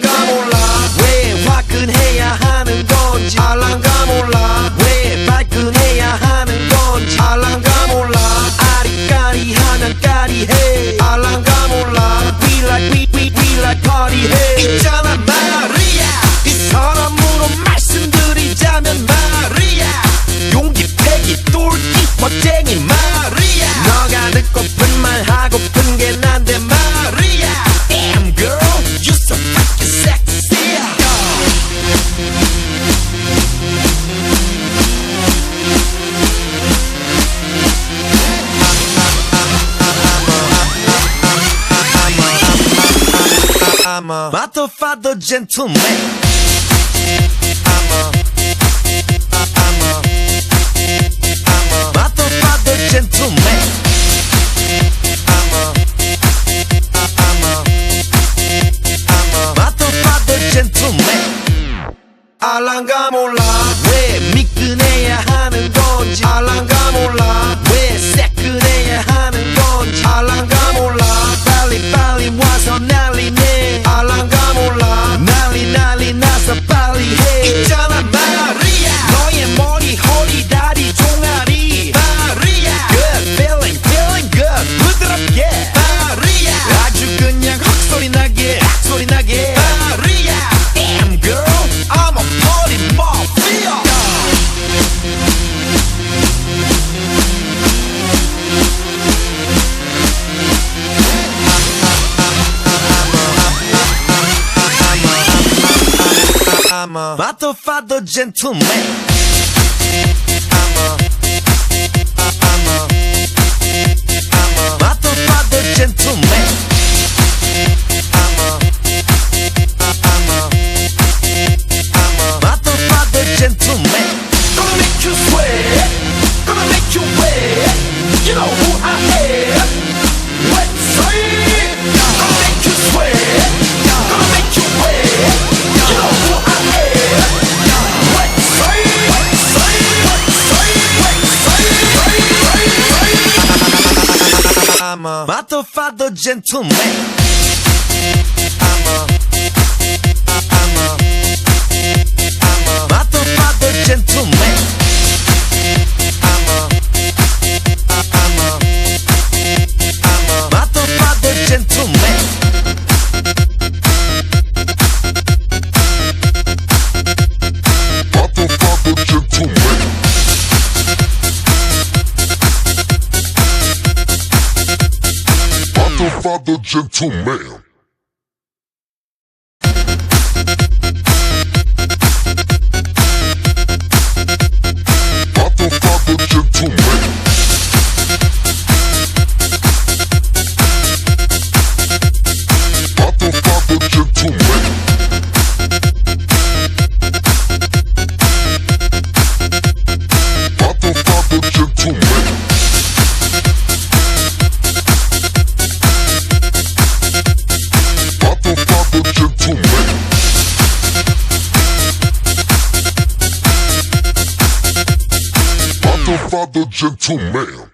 알란가 몰라 왜 화끈해야 하는 건지 알란가 몰라 왜 발끈해야 하는 건지 알란가 몰라 아리까리하면 까리해 알란가 몰라 We like party 해 있잖아 마리아 이 사람으로 말씀드리자면 마리아 용기 패기 똘끼 멋쟁이 마리아 너가 듣고픈 말 하고픈 게 난데 마리아 Damn girl you so fucking sexy I'm a motherfucker gentleman I'm a motherfucker gentleman I'm a motherfucker gentleman 알란가 몰라 왜 미끈해야 하는 건지 알란가 몰라 왜 새끈해야 하는 건지 알란가 몰라 빨리 와서 난리네 알란가 몰라 난리 나서 빨리 해 있잖아 마리아 너의 머리 허리 다리 종아리 마리아 Good feeling good 부드럽게 마리아 아주 그냥 헉소리 나게 마리아 Damn girl I'm a party mafia I'm a motherfucker gentleman I'm a motherfucker gentleman I'm a motherfucker gentleman Gonna make you sweat Gonna make you wet You know who I am Wet sweat Gonna make you sweat Gonna make you wet You know who I am Wet sweat I'm a motherfucker gentleman I'm a motherfucker gentleman I'm a motherfucker gentleman motherfucker gentleman motherfucker gentleman Motherfucker gentleman